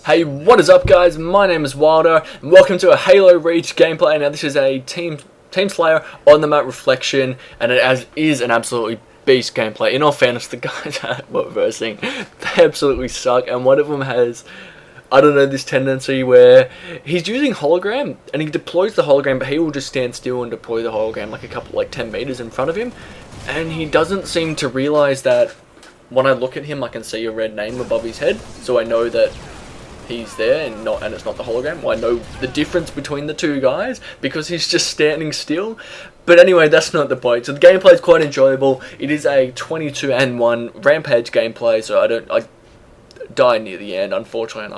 Hey, what is up guys? My name is Wilder and welcome to a Halo Reach gameplay. Now this is a Team Slayer on the map Reflection, and it is an absolutely beast gameplay. In all fairness, the guys that we're versing, they absolutely suck, and one of them has, I don't know, this tendency where he's using hologram and he deploys the hologram, but he will just stand still and deploy the hologram like 10 meters in front of him, and he doesn't seem to realize that when I look at him I can see a red name above his head, so I know that he's there and it's not the hologram. Well, I know the difference between the two guys because he's just standing still. But anyway, that's not the point. So the gameplay is quite enjoyable. It is a 22-1 Rampage gameplay, so I died near the end, unfortunately, and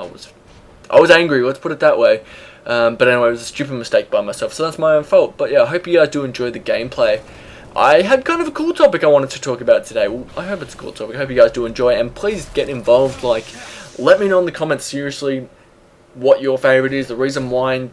I was angry, let's put it that way. But anyway, it was a stupid mistake by myself, so that's my own fault. But yeah, I hope you guys do enjoy the gameplay. I had kind of a cool topic I wanted to talk about today. Well, I hope it's a cool topic. I hope you guys do enjoy it, and please get involved. Let me know in the comments, seriously, what your favourite is, the reason why.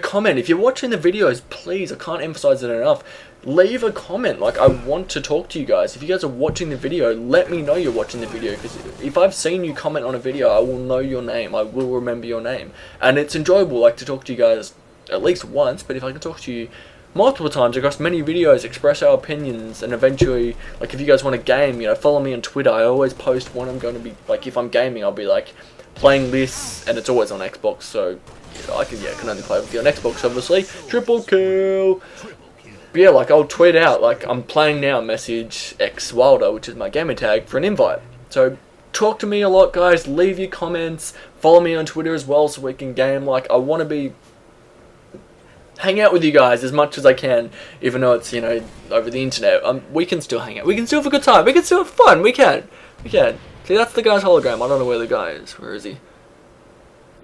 Comment. If you're watching the videos, please, I can't emphasize it enough, leave a comment. I want to talk to you guys. If you guys are watching the video, let me know you're watching the video, because if I've seen you comment on a video, I will know your name. I will remember your name. And it's enjoyable, to talk to you guys at least once, but if I can talk to you multiple times across many videos, express our opinions, and eventually, if you guys want a game, follow me on Twitter. I always post when I'm going to be, if I'm gaming, I'll be playing this, and it's always on Xbox, so I can only play with you on Xbox, obviously. Triple kill! But yeah, I'll tweet out, I'm playing now, message X Wilder, which is my gamer tag, for an invite. So talk to me a lot, guys, leave your comments, follow me on Twitter as well so we can game. I want to hang out with you guys as much as I can, even though it's, over the internet. We can still hang out. We can still have a good time. We can still have fun. We can. See, that's the guy's hologram. I don't know where the guy is. Where is he?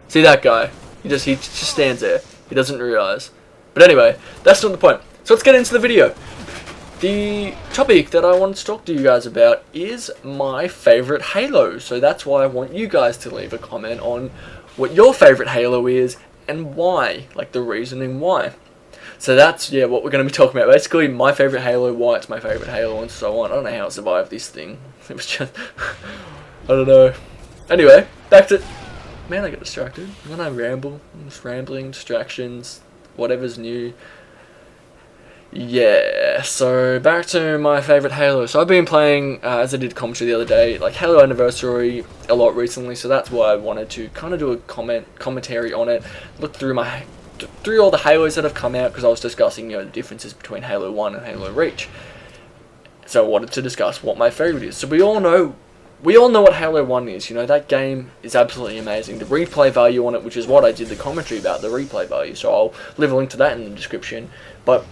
See that guy? He just stands there. He doesn't realize. But anyway, that's not the point. So let's get into the video. The topic that I want to talk to you guys about is my favorite Halo. So that's why I want you guys to leave a comment on what your favorite Halo is and why, the reasoning why. So that's, what we're going to be talking about. Basically, my favourite Halo, why it's my favourite Halo, and so on. I don't know how I survived this thing. It was just, I don't know. Anyway, back to, man, I get distracted. When I ramble, I'm just rambling, distractions, whatever's new. Yeah, so back to my favourite Halo. So I've been playing, as I did commentary the other day, Halo Anniversary a lot recently, so that's why I wanted to kind of do a commentary on it, look through all the Halos that have come out, because I was discussing, the differences between Halo 1 and Halo Reach. So I wanted to discuss what my favourite is. So we all know what Halo 1 is, that game is absolutely amazing. The replay value on it, which is what I did the commentary about, the replay value, so I'll leave a link to that in the description, but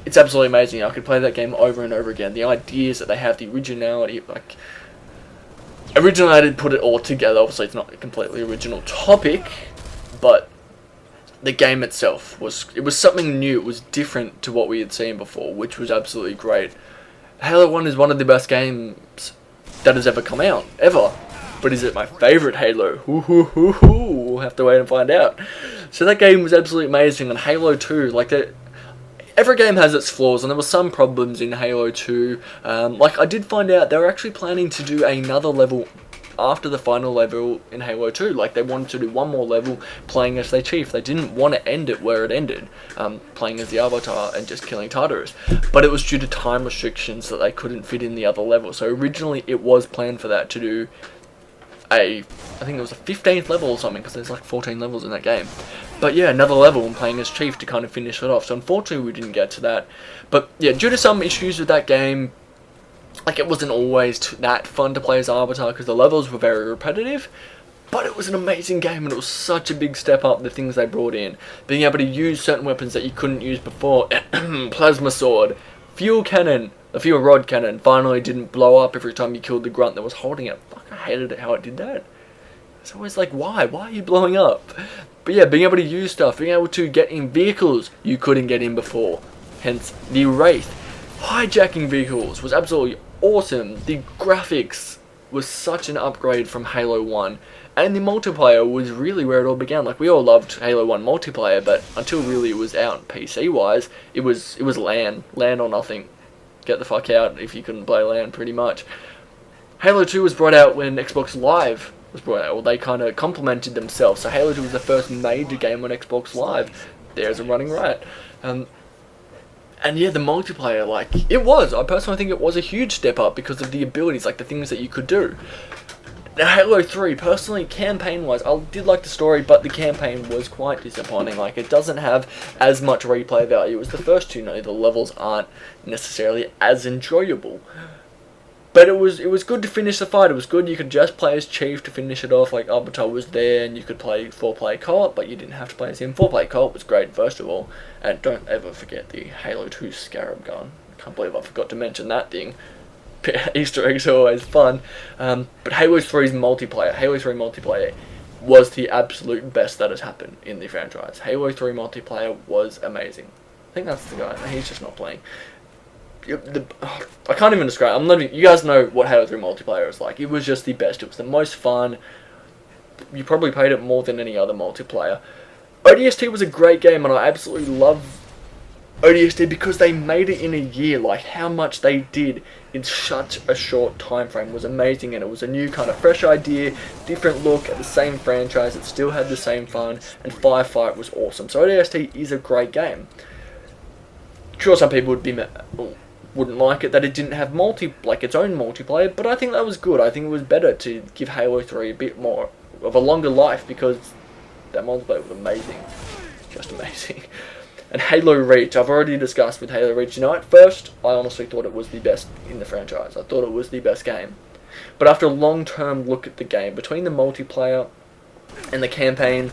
it's absolutely amazing. I could play that game over and over again. The ideas that they have, the originality, originally I did put it all together. Obviously it's not a completely original topic, but the game itself was something new. It was different to what we had seen before, which was absolutely great. Halo 1 is one of the best games that has ever come out, ever. But is it my favourite Halo? We'll have to wait and find out. So that game was absolutely amazing, and Halo 2, every game has its flaws, and there were some problems in Halo 2. I did find out they were actually planning to do another level after the final level in Halo 2. They wanted to do one more level playing as their chief. They didn't want to end it where it ended, playing as the Avatar and just killing Tartarus. But it was due to time restrictions that they couldn't fit in the other level. So originally it was planned for that to do I think it was a 15th level or something, because there's 14 levels in that game. But yeah, another level and playing as Chief to kind of finish it off. So unfortunately we didn't get to that. But yeah, due to some issues with that game, it wasn't always that fun to play as Avatar, because the levels were very repetitive. But it was an amazing game, and it was such a big step up, the things they brought in. Being able to use certain weapons that you couldn't use before. Plasma sword, fuel cannon. The fuel rod cannon finally didn't blow up every time you killed the grunt that was holding it. Fuck, I hated it how it did that. It's always why? Why are you blowing up? But yeah, being able to use stuff, being able to get in vehicles you couldn't get in before. Hence, the Wraith. Hijacking vehicles was absolutely awesome. The graphics was such an upgrade from Halo 1. And the multiplayer was really where it all began. We all loved Halo 1 multiplayer, but until really it was out PC-wise, it was LAN. LAN or nothing. Get the fuck out if you couldn't play LAN, pretty much. Halo 2 was brought out when Xbox Live was brought out, or they kind of complemented themselves. So Halo 2 was the first major game on Xbox Live. There's a running riot. And yeah, the multiplayer, like, I personally think it was a huge step up because of the abilities, like the things that you could do. Now, Halo 3, personally, campaign-wise, I did like the story, but the campaign was quite disappointing. Like, it doesn't have as much replay value as the first two. No, the levels aren't necessarily as enjoyable. But it was good to finish the fight. It was good. You could just play as Chief to finish it off. Like, Arbiter was there, and you could play 4-player co-op, but you didn't have to play as him. 4-player co-op was great, first of all. And don't ever forget the Halo 2 Scarab gun. Can't believe I forgot to mention that thing. Easter eggs are always fun. But Halo 3's multiplayer, Halo 3 multiplayer, was the absolute best that has happened in the franchise. Halo 3 multiplayer was amazing. I think that's the guy. He's just not playing. I can't even describe. You guys know what Halo 3 multiplayer is like. It was just the best. It was the most fun. You probably played it more than any other multiplayer. ODST was a great game, and I absolutely love ODST because they made it in a year. Like, how much they did in such a short time frame was amazing, and it was a new kind of fresh idea, different look at the same franchise. It still had the same fun, and Firefight was awesome. So ODST is a great game. Sure, some people wouldn't like it that it didn't have its own multiplayer, but I think that was good. I think it was better to give Halo 3 a bit more of a longer life because that multiplayer was amazing. Just amazing. And Halo Reach, I've already discussed with Halo Reach. You know, at first, I honestly thought it was the best in the franchise. I thought it was the best game. But after a long-term look at the game, between the multiplayer and the campaign,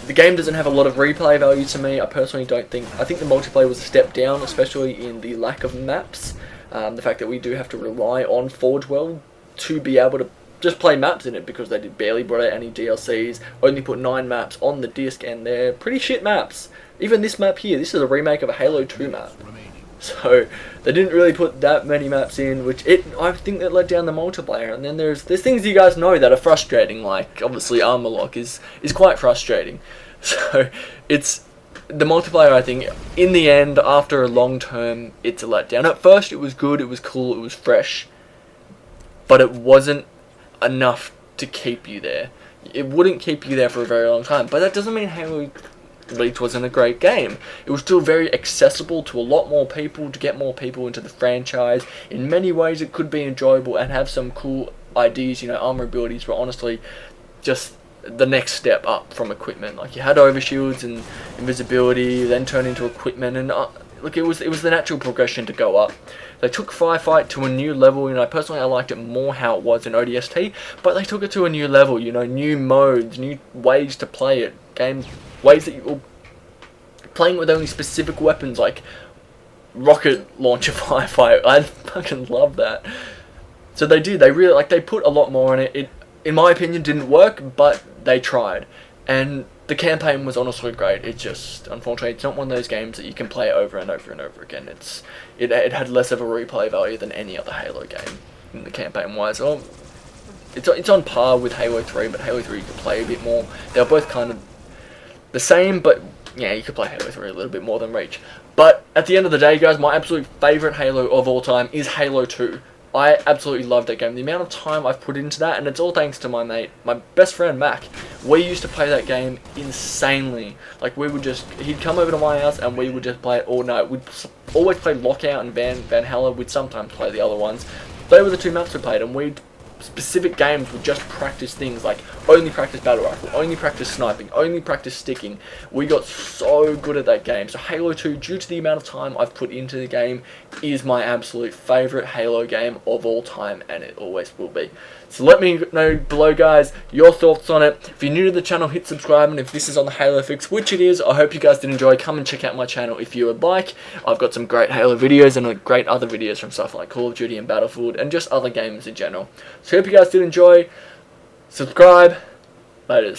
the game doesn't have a lot of replay value to me. I personally don't think... I think the multiplayer was a step down, especially in the lack of maps. The fact that we do have to rely on Forge World to be able to just play maps in it, because they did barely brought out any DLCs, only put 9 maps on the disc, and they're pretty shit maps. Even this map here, this is a remake of a Halo 2 map. So, they didn't really put that many maps in, I think that let down the multiplayer. And then there's things you guys know that are frustrating, like, obviously Armor Lock is quite frustrating. So, the multiplayer, I think, in the end, after a long term, it's a letdown. At first, it was good, it was cool, it was fresh, but it wasn't enough to keep you there. It wouldn't keep you there for a very long time, but that doesn't mean Halo Reach wasn't a great game. It was still very accessible to a lot more people, to get more people into the franchise. In many ways, it could be enjoyable and have some cool ideas. You know, armor abilities were honestly just the next step up from equipment. Like, you had overshields and invisibility, then turn into equipment, and look, it was the natural progression to go up. They took Firefight to a new level. You know, personally, I liked it more how it was in ODST, but they took it to a new level. You know, new modes, new ways to play it, ways that you're playing with only specific weapons, like rocket launcher Firefight. I fucking love that. So they really, they put a lot more in it. It, in my opinion, didn't work, but they tried. And the campaign was honestly great. It just, unfortunately, it's not one of those games that you can play over and over and over again. It had less of a replay value than any other Halo game in the campaign-wise. Well, it's on par with Halo 3, but Halo 3 you could play a bit more. They're both kind of the same, but yeah, you could play Halo 3 a little bit more than Reach. But at the end of the day, guys, my absolute favourite Halo of all time is Halo 2. I absolutely love that game. The amount of time I've put into that, and it's all thanks to my mate, my best friend Mac. We used to play that game insanely. Like, he'd come over to my house and we would just play it all night. We'd always play Lockout and Van Hella. We'd sometimes play the other ones. They were the two maps we played, and specific games would just practice things like only practice battle rifle, only practice sniping, only practice sticking. We got so good at that game. So Halo 2, due to the amount of time I've put into the game, is my absolute favourite Halo game of all time, and it always will be. So let me know below, guys, your thoughts on it. If you're new to the channel, hit subscribe, and if this is on the Halo Fix, which it is, I hope you guys did enjoy. Come and check out my channel if you would like. I've got some great Halo videos and great other videos from stuff like Call of Duty and Battlefield, and just other games in general. So I hope you guys did enjoy. Subscribe. Laters.